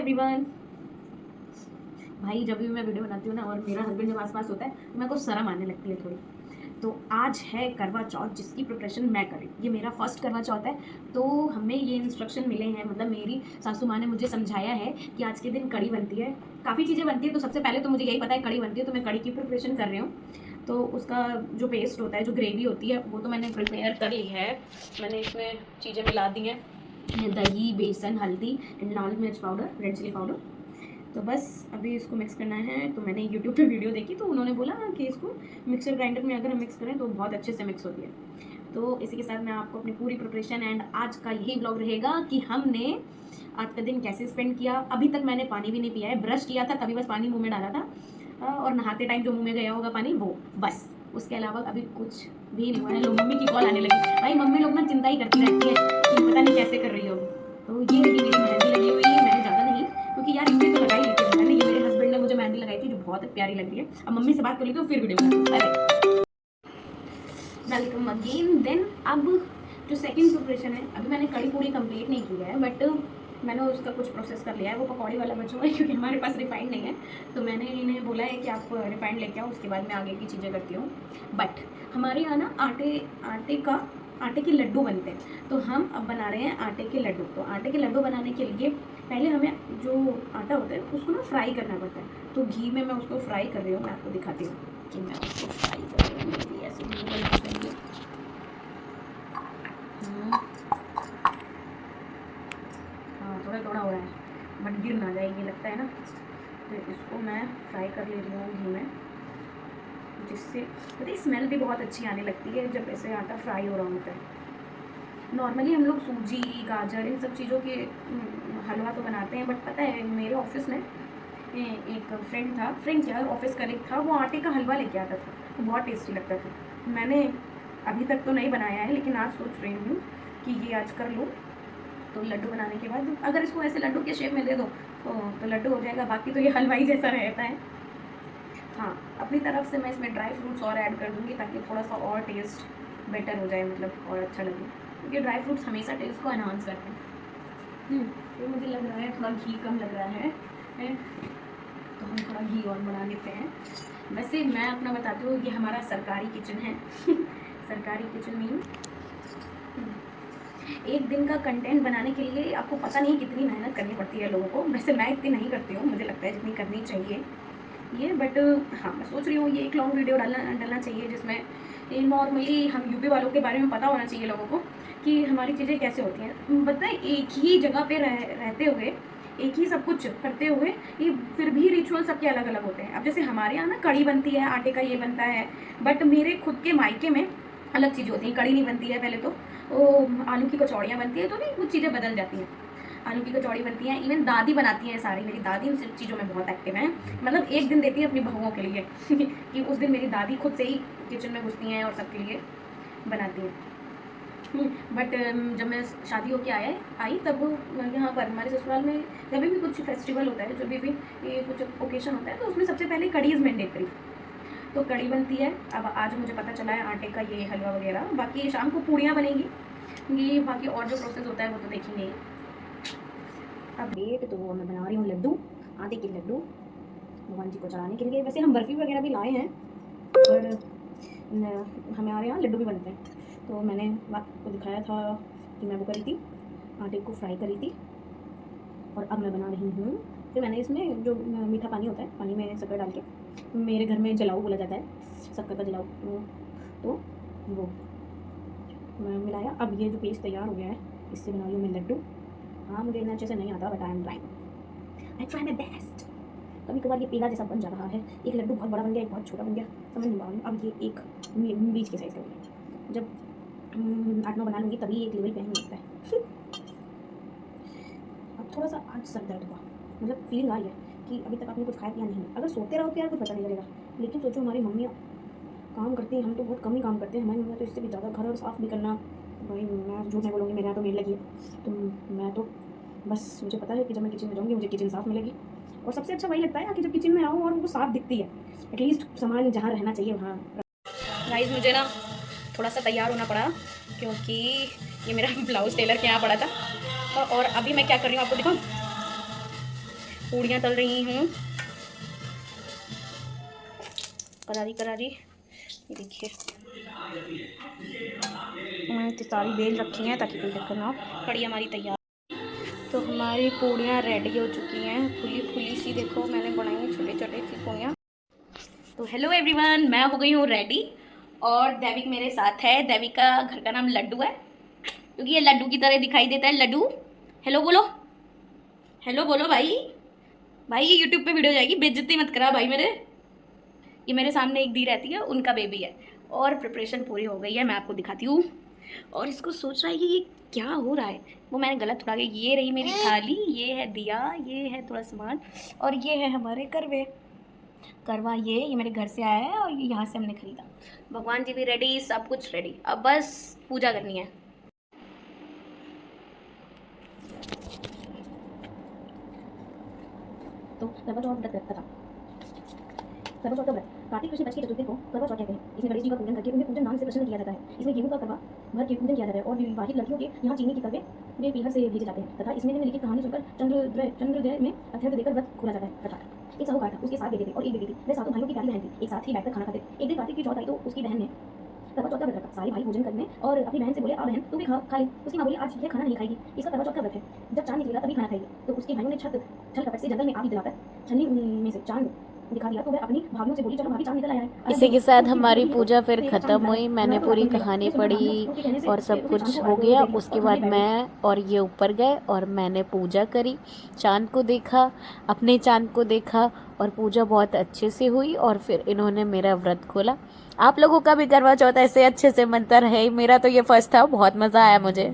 Everyone. भाई जब भी मैं वीडियो बनाती हूँ ना और मेरा हस्बैंड जब आसपास होता है तो मेरे को शर्म आने लगती है थोड़ी। तो आज है करवा चौथ जिसकी प्रिपरेशन मैं करी। ये मेरा फर्स्ट करवा चौथ है। तो हमें ये इंस्ट्रक्शन मिले हैं, मतलब मेरी सासू माँ ने मुझे समझाया है कि आज के दिन कड़ी बनती है, काफ़ी चीज़ें बनती है। तो सबसे पहले तो मुझे यही पता है कड़ी बनती है, तो मैं कड़ी की प्रिपरेशन कर रही हूँ। तो उसका जो पेस्ट होता है, जो ग्रेवी होती है, वो तो मैंने प्रिपेयर कर ली है। मैंने इसमें चीज़ें मिला दी हैं, दही, बेसन, हल्दी एंड लाल मिर्च पाउडर, रेड चिली पाउडर। तो बस अभी इसको मिक्स करना है। तो मैंने यूट्यूब पे वीडियो देखी तो उन्होंने बोला कि इसको मिक्सर ग्राइंडर में अगर हम मिक्स करें तो बहुत अच्छे से मिक्स होती है। तो इसी के साथ मैं आपको अपनी पूरी प्रिपरेशन एंड आज का यही व्लॉग रहेगा कि हमने आज का दिन कैसे स्पेंड किया। अभी तक मैंने पानी भी नहीं पिया है, ब्रश किया था तभी बस पानी मुँह में डाला था, और नहाते टाइम जो मुँह में गया होगा पानी वो बस। उसके अलावा अभी कुछ भी नहीं हुआ है। लोग मम्मी की कॉल आने लगी। भाई मम्मी लोग ना चिंता ही करती रहती है कि पता नहीं कैसे कर रही होगी। तो ये रही मेरी मेहंदी लगी हुई है, मैंने ज़्यादा नहीं, क्योंकि यार इतनी तो लगाई लेती है। मैंने ये मेरे हस्बैंड ने मुझे मेहंदी लगाई थी जो बहुत प्यारी लग रही है। अब मम्मी से बात कर ली तो फिर वीडियो वेलकम अगेन। देन अब जो सेकंड प्रिपरेशन है, अभी मैंने कड़ी पूरी कंप्लीट नहीं की है, बट मैंने उसका कुछ प्रोसेस कर लिया है। वो पकौड़ी वाला बचा हुआ है क्योंकि हमारे पास रिफाइंड नहीं है। तो मैंने इन्हें बोला है कि आप रिफाइंड लेके आओ, उसके बाद मैं आगे की चीज़ें करती हूँ। बट हमारे यहाँ ना आटे के लड्डू बनते हैं। तो हम अब बना रहे हैं आटे के लड्डू। तो आटे के लड्डू बनाने के लिए पहले हमें जो आटा होता है उसको ना फ्राई करना पड़ता है। तो घी में मैं उसको फ्राई कर रही हूँ। मैं आपको दिखाती हूँ कि मैं उसको फ्राई कर रही हूँ। मेरी ऐसे हाँ, थोड़ा थोड़ा हो रहा है बट गिर ना जाए ये लगता है ना। तो इसको मैं फ्राई कर ले रही हूँ घी में, जिससे पता है स्मेल भी बहुत अच्छी आने लगती है जब ऐसे आटा फ्राई हो रहा होता है। नॉर्मली हम लोग सूजी, गाजर, इन सब चीज़ों के हलवा तो बनाते हैं, बट पता है मेरे ऑफिस में एक फ्रेंड क्या ऑफिस कलीग था, वो आटे का हलवा लेके आता था। तो बहुत टेस्टी लगता था। मैंने अभी तक तो नहीं बनाया है, लेकिन आज सोच रही हूँ कि ये आज कर लूँ। तो लड्डू बनाने के बाद अगर इसको ऐसे लड्डू के शेप में दे दो तो लड्डू हो जाएगा, बाकी तो ये हलवाई जैसा रहता है। हाँ, अपनी तरफ से मैं इसमें ड्राई फ्रूट्स और ऐड कर दूँगी ताकि थोड़ा सा और टेस्ट बेटर हो जाए, मतलब और अच्छा लगे, क्योंकि ड्राई फ्रूट्स हमेशा टेस्ट को एनहांस करते हैं। तो मुझे लग रहा है थोड़ा घी कम लग रहा है, तो हम थोड़ा घी और बढ़ा लेते हैं। वैसे मैं अपना बताती हूँ, ये हमारा सरकारी किचन है। सरकारी किचन मीन एक दिन का कंटेंट बनाने के लिए आपको पता नहीं कितनी मेहनत करनी पड़ती है लोगों को। वैसे मैं इतनी नहीं करती हूँ, मुझे लगता है जितनी करनी चाहिए ये, बट हाँ मैं सोच रही हूँ ये एक लॉन्ग वीडियो डालना चाहिए, जिसमें नॉर्मली हम यूपी वालों के बारे में पता होना चाहिए लोगों को कि हमारी चीज़ें कैसे होती हैं। बताएं, एक ही जगह पे रहते हुए, एक ही सब कुछ करते हुए, ये फिर भी रिचुअल सबके अलग अलग होते हैं। अब जैसे हमारे यहाँ ना कड़ी बनती है, आटे का ये बनता है, बट मेरे खुद के मायके में अलग चीज़ें होती हैं। कड़ी नहीं बनती है पहले तो, वो आलू की कचौड़ियाँ बनती है, तो नहीं कुछ चीज़ें बदल जाती हैं। आलू की कचौड़ी बनती हैं, इवन दादी बनाती हैं सारी। मेरी दादी उन सब चीज़ों में बहुत एक्टिव है, मतलब एक दिन देती है अपनी बहुओं के लिए कि उस दिन मेरी दादी खुद से ही किचन में घुसती हैं और सबके लिए बनाती हैं। बट जब मैं शादी होके आई तब यहाँ पर हमारे ससुराल में जब भी कुछ फेस्टिवल होता है, जब भी ये कुछ ओकेशन होता है, तो उसमें सबसे पहले कड़ी इज़ मैंडेटरी। तो कड़ी बनती है। अब आज मुझे पता चला है आटे का ये हलवा वगैरह, बाकी शाम को पूड़ियाँ बनेंगी, ये बाकी और जो प्रोसेस होता है वो तो देखेंगे। अब डेट तो मैं बना रही हूँ लड्डू, आटे के लड्डू भगवान जी को चढ़ाने के लिए। वैसे हम बर्फ़ी वगैरह भी लाए हैं, पर हमारे यहाँ लड्डू भी बनते हैं। तो मैंने आपको दिखाया था कि मैं वो करी थी, आटे को फ्राई करी थी, और अब मैं बना रही हूँ। फिर मैंने इसमें जो मीठा पानी होता है, पानी में शक्कर डाल के, मेरे घर में जलाऊ बोला जाता है, शक्कर का जलाऊ, तो वो मैं मिलाया। अब ये जो पेस्ट तैयार हो गया है, इससे बना रही हूँ मैं लड्डू। हाँ, मुझे इतना अच्छे से नहीं आता, but I try my best. कभी कभार ये पेड़ा जैसा बन जा रहा है। एक लड्डू बहुत बड़ा बन गया, एक बहुत छोटा बन गया, समझ नहीं पा रही। अब ये एक बीच के साइज़ का बन गया। जब 8-9 बना लूँगी तभी एक लेवल पे हमें लगता है। अब थोड़ा सा आज सर दर्द हुआ, मतलब फीलिंग आ रही है कि अभी तक आपने कुछ खाया पिया नहीं। अगर सोते रहो तो यार कुछ पता नहीं चलेगा, लेकिन सोचो हमारी मम्मियाँ काम करती हैं, हम तो बहुत कम ही काम करते हैं। हमारी मम्मियाँ तो इससे भी ज़्यादा, घर और साफ़ भी करना। भाई मैं झूठ नहीं बोलूँगी, मेरे यहाँ तो मेल लगी है, तो मैं तो बस, मुझे पता है कि जब मैं किचन में जाऊँगी मुझे किचन साफ़ मिलेगी। और सबसे अच्छा वही लगता है कि जब किचन में आऊँ और वो साफ़ दिखती है, एटलीस्ट सामान जहाँ रहना चाहिए वहाँ। गाइस मुझे ना थोड़ा सा तैयार होना पड़ा, क्योंकि ये मेरा ब्लाउज़ टेलर के यहाँ पड़ा था। और अभी मैं क्या कर रही हूँ आपको दिखाऊँ। पूड़ियाँ तल रही हूँ करारी करारी। ये देखिए मैंने इतनी सारी बेल रखी हैं ताकि कोई दिक्कत ना हो। कड़ी हमारी तैयार। तो हमारी पूड़ियाँ रेडी हो चुकी हैं, फुली फुली सी। देखो मैंने बनाई हैं छोटे छोटे सी पूड़ियाँ। तो हेलो एवरीवन, मैं हो गई हूँ रेडी और दैविक मेरे साथ है। दैविक का घर का नाम लड्डू है क्योंकि ये लड्डू की तरह दिखाई देता है। लड्डू हेलो बोलो, हेलो बोलो भाई। भाई ये यूट्यूब पे वीडियो जाएगी, बेइज्जती मत करा भाई मेरे। ये मेरे सामने एक दी रहती है, उनका बेबी है। और प्रिपरेशन पूरी हो गई है, मैं आपको दिखाती हूँ। और इसको सोच रहा है कि ये क्या हो रहा है, वो मैंने गलत उठा के। ये रही मेरी थाली, ये है दिया, ये है थोड़ा सामान और ये है हमारे करवे करवा। ये मेरे घर से आया है और ये यहाँ से हमने खरीदा। भगवान जी भी रेडी, सब कुछ रेडी, अब बस पूजा करनी है। तो करवा चौथ व्रत करता था। करवा चौथ का व्रत कार्तिक कृष्ण पक्ष की चतुर्थी को करवा चौथ कहते हैं। इसमें गणेश जी का पूजन करके उन्हें पूजन नाम से प्रसन्न किया जाता है। इसमें गेहूं का करवा भर के पूजन किया जाता है और विवाहित लड़कियों के यहाँ चीनी के करवे वे पीहर से भेजे जाते हैं तथा इसमें निम्नलिखित कहानी सुनकर चंद्रोदय में अर्घ्य देकर व्रत खोला जाता है। तथा एक साहूकार था, उसके 7 बेटे थे और एक बेटी थी। वे सातों भाइयों की प्यारी बहन थी, एक साथ ही बैठकर खाना खाते। एक दिन कार्तिक की चौथ आई तो उसकी बहन ने करवा चौथ का व्रत रखा। सारे भाई भोजन करने और अपनी बहन से बोले, आ बहन तू भी खा ले। उसकी माँ बोली, आज ये खाना नहीं खाएगी, इसका करवा चौथ का व्रत है, जब चांद निकलेगा तभी खाना खाएगी। तो उसके भाइयों ने छल कपट से जंगल में आग जलाकर छन्नी में से चांद दिखा दिया। तो वह अपनी भाभियों से बोली, चलो भाभी चांद निकल आया है। इसी के साथ हमारी पूजा फिर ख़त्म हुई। मैंने पूरी कहानी पढ़ी और सब कुछ हो गया। उसके बाद मैं और ये ऊपर गए और मैंने पूजा करी, चांद को देखा, अपने चांद को देखा और पूजा बहुत अच्छे से हुई। और फिर इन्होंने मेरा व्रत खोला। आप लोगों का भी करवा चौथ ऐसे अच्छे से मनता रहे। मेरा तो ये फर्स्ट था, बहुत मज़ा आया मुझे।